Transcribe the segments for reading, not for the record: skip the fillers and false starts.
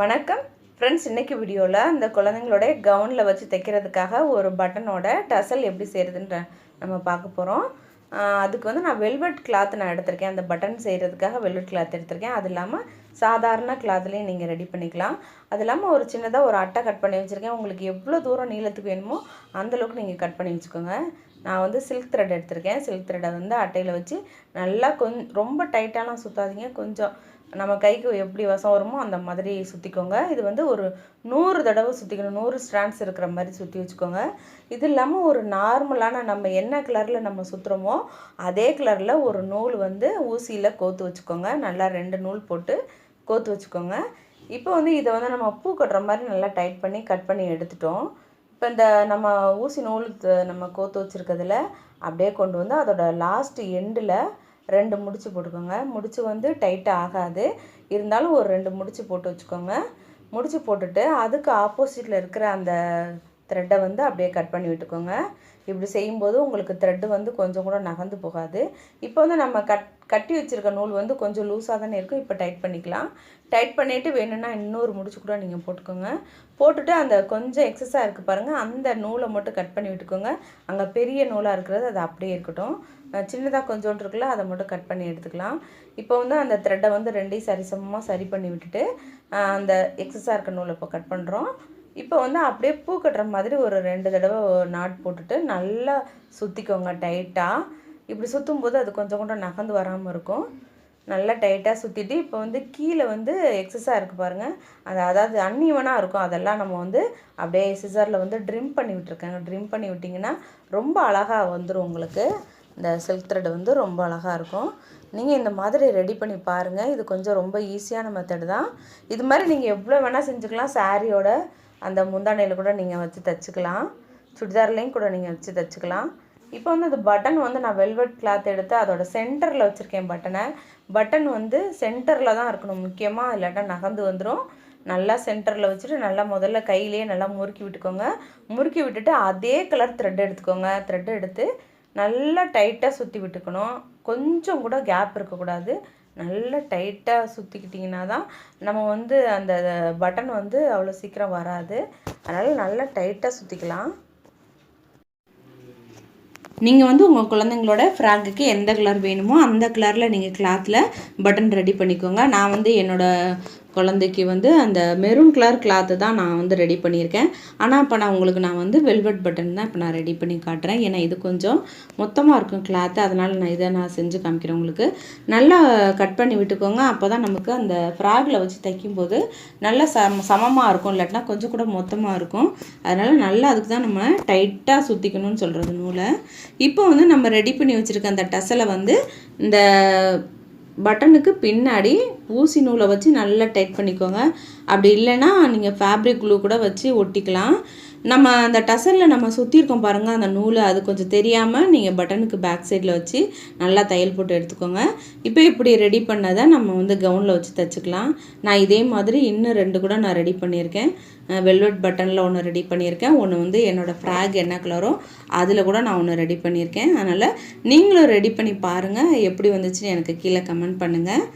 வணக்கம் ஃப்ரெண்ட்ஸ். இன்றைக்கி வீடியோவில் இந்த குழந்தைங்களோட கவுனில் வச்சு தைக்கிறதுக்காக ஒரு பட்டனோட டசல் எப்படி செய்கிறதுன்ற நம்ம பார்க்க போகிறோம். அதுக்கு வந்து நான் வெல்வெட் கிளாத் நான் எடுத்திருக்கேன். அந்த பட்டன் செய்கிறதுக்காக வெல்வெட் கிளாத் எடுத்திருக்கேன். அது இல்லாமல் சாதாரண கிளாத்லேயும் நீங்கள் ரெடி பண்ணிக்கலாம். அது இல்லாமல் ஒரு சின்னதாக ஒரு அட்டை கட் பண்ணி வச்சுருக்கேன். உங்களுக்கு எவ்வளோ தூரம் நீளத்துக்கு வேணுமோ அந்தளவுக்கு நீங்கள் கட் பண்ணி வச்சுக்கோங்க. நான் வந்து சில்க் த்ரெட் எடுத்திருக்கேன். சில்க் த்ரெட்டை வந்து அட்டையில் வச்சு நல்லா ரொம்ப டைட்டாலாம் சுற்றாதீங்க. கொஞ்சம் நம்ம கைக்கு எப்படி வசம் வருமோ அந்த மாதிரி சுற்றிக்கோங்க. இது வந்து ஒரு 100 தடவை சுற்றிக்கணும். 100 ஸ்ட்ராண்ட்ஸ் இருக்கிற மாதிரி சுற்றி வச்சுக்கோங்க. இது இல்லாமல் ஒரு நார்மலான நம்ம என்ன கலரில் நம்ம சுற்றுறோமோ அதே கலரில் ஒரு நூல் வந்து ஊசியில் கோர்த்து வச்சுக்கோங்க. நல்லா 2 நூல் போட்டு கோர்த்து வச்சுக்கோங்க. இப்போ வந்து இதை வந்து நம்ம பூ கட்டுற மாதிரி நல்லா டைட் பண்ணி கட் பண்ணி எடுத்துட்டோம். இப்போ இந்த நம்ம ஊசி நூல் நம்ம கோர்த்து வச்சுருக்கிறதுல அப்படியே கொண்டு வந்து அதோட லாஸ்ட் எண்டில் 2 முடிச்சு போட்டுக்கோங்க. முடிச்சு வந்து டைட்டாக ஆகாது, இருந்தாலும் ஒரு 2 முடிச்சு போட்டு வச்சுக்கோங்க. முடிச்சு போட்டுட்டு அதுக்கு ஆப்போசிட்டில் இருக்கிற அந்த த்ரெட்டை வந்து அப்படியே கட் பண்ணி விட்டுக்கோங்க. இப்படி செய்யும்போது உங்களுக்கு த்ரெட்டு வந்து கொஞ்சம் கூட நகர்ந்து போகாது. இப்போ வந்து நம்ம கட்டி வச்சுருக்க நூல் வந்து கொஞ்சம் லூஸாக தானே இருக்கும். இப்போ டைட் பண்ணிக்கலாம். டைட் பண்ணிவிட்டு வேணும்னா இன்னொரு முடிச்சு கூட நீங்கள் போட்டுக்கோங்க. போட்டுட்டு அந்த கொஞ்சம் எக்ஸஸாக இருக்குது பாருங்கள், அந்த நூலை மட்டும் கட் பண்ணி விட்டுக்கோங்க. அங்கே பெரிய நூலாக இருக்கிறது அது அப்படியே இருக்கட்டும். சின்னதாக கொஞ்சோண்டு இருக்குல்ல, அதை மட்டும் கட் பண்ணி எடுத்துக்கலாம். இப்போ வந்து அந்த த்ரெட்டை வந்து 2ஐயும் சரிசமமாக சரி பண்ணி விட்டுட்டு அந்த எக்ஸஸாக இருக்க நூலை இப்போ கட் பண்ணுறோம். இப்போ வந்து அப்படியே பூ கட்டுற மாதிரி ஒரு 2 தடவை நாட் போட்டுட்டு நல்லா சுற்றிக்கோங்க டைட்டாக. இப்படி சுற்றும் போது அது கொஞ்சம் கூட நகர்ந்து வராமல் இருக்கும். நல்லா டைட்டாக சுற்றிட்டு இப்போ வந்து கீழே வந்து எக்ஸஸாக இருக்குது பாருங்கள், அதாவது அன்ஈவனாக இருக்கும். அதெல்லாம் நம்ம வந்து அப்படியே சிசரில் வந்து ட்ரிம் பண்ணி விட்டுருக்காங்க. ட்ரிம் பண்ணி விட்டிங்கன்னா ரொம்ப அழகாக வந்துடும். உங்களுக்கு இந்த சில்க் த்ரெட் வந்து ரொம்ப அழகாக இருக்கும். நீங்கள் இந்த மாதிரி ரெடி பண்ணி பாருங்கள். இது கொஞ்சம் ரொம்ப ஈஸியான மெத்தடு தான். இது மாதிரி நீங்கள் எவ்வளோ வேணால் செஞ்சுக்கலாம். சாரியோட அந்த முந்தானையில் கூட நீங்கள் வச்சு தைச்சிக்கலாம். சுடிதார்லேயும் கூட நீங்கள் வச்சு தைச்சிக்கலாம். இப்போ வந்து அந்த பட்டன் வந்து நான் வெல்வெட் கிளாத் எடுத்து அதோட சென்டரில் வச்சுருக்கேன். பட்டன் வந்து சென்டரில் தான் இருக்கணும் முக்கியமாக, இல்லாட்டா நகர்ந்து வந்துடும். நல்லா சென்டரில் வச்சுட்டு நல்லா முதல்ல கையிலேயே நல்லா முறுக்கி விட்டுக்கோங்க. முறுக்கி விட்டுட்டு அதே கலர் த்ரெட் எடுத்துக்கோங்க. த்ரெட் எடுத்து நல்லா டைட்டாக சுற்றி விட்டுக்கணும். கொஞ்சம் கூட கேப் இருக்கக்கூடாது. நல்லா டைட்டாக சுற்றிக்கிட்டிங்கன்னா தான் நம்ம வந்து அந்த பட்டன் வந்து அவ்வளோ சீக்கிரம் வராது. அதனால் நல்லா டைட்டாக சுற்றிக்கலாம். நீங்கள் வந்து உங்கள் குழந்தைங்களோட ஃப்ராக்குக்கு எந்த கலர் வேணுமோ அந்த கலரில் நீங்கள் கிளாத்தில் பட்டன் ரெடி பண்ணிக்கோங்க. நான் வந்து என்னோடய குழந்தைக்கு வந்து அந்த மெரூன் கலர் கிளாத்து தான் நான் வந்து ரெடி பண்ணியிருக்கேன். ஆனால் இப்போ நான் வந்து வெல்வெட் பட்டன் தான் இப்போ நான் ரெடி பண்ணி காட்டுறேன். ஏன்னா இது கொஞ்சம் மொத்தமாக இருக்கும் கிளாத்து, அதனால் நான் செஞ்சு காமிக்கிறேன் உங்களுக்கு. நல்லா கட் பண்ணி விட்டுக்கோங்க. அப்போ தான் நமக்கு அந்த ஃப்ராகில் வச்சு தைக்கும்போது நல்லா சமமாக இருக்கும். இல்லாட்டினா கொஞ்சம் கூட மொத்தமாக இருக்கும். அதனால் நல்லா அதுக்கு தான் நம்ம டைட்டாக சுற்றிக்கணும்னு சொல்கிறது நூலை. இப்போ வந்து நம்ம ரெடி பண்ணி வச்சுருக்க அந்த டசலை வந்து இந்த பட்டனுக்கு பின்னாடி ஊசி நூலை வச்சு நல்லா டைட் பண்ணிக்கோங்க. அப்படி இல்லைன்னா நீங்கள் ஃபேப்ரிக் க்ளூ கூட வச்சு ஒட்டிக்கலாம். நம்ம அந்த டசலில் நம்ம சுற்றிருக்கோம் பாருங்கள் அந்த நூலை, அது கொஞ்சம் தெரியாமல் நீங்கள் பட்டனுக்கு பேக் சைடில் வச்சு நல்லா தையல் போட்டு எடுத்துக்கோங்க. இப்போ இப்படி ரெடி பண்ணதை நம்ம வந்து கவுனில் வச்சு தைச்சிக்கலாம். நான் இதே மாதிரி இன்னும் 2 கூட நான் ரெடி பண்ணியிருக்கேன். வெல்வெட் பட்டனில் ஒன்று ரெடி பண்ணியிருக்கேன். ஒன்று வந்து என்னோடய ஃப்ராக் என்ன கலரோ அதில் கூட நான் ஒன்று ரெடி பண்ணியிருக்கேன். அதனால் நீங்களும் ரெடி பண்ணி பாருங்கள். எப்படி வந்துச்சுன்னு எனக்கு கீழே கமெண்ட் பண்ணுங்கள்.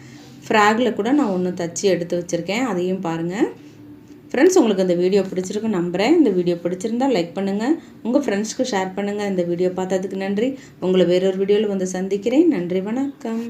ஃப்ராகில் கூட நான் ஒன்று தச்சு எடுத்து வச்சுருக்கேன், அதையும் பாருங்கள். ஃப்ரெண்ட்ஸ், உங்களுக்கு இந்த வீடியோ பிடிச்சிருக்குன்னு நம்புகிறேன். இந்த வீடியோ பிடிச்சிருந்தால் லைக் பண்ணுங்கள், உங்கள் ஃப்ரெண்ட்ஸ்க்கு ஷேர் பண்ணுங்கள். இந்த வீடியோ பார்த்ததுக்கு நன்றி. உங்களை வேறொரு வீடியோவில் வந்து சந்திக்கிறேன். நன்றி, வணக்கம்.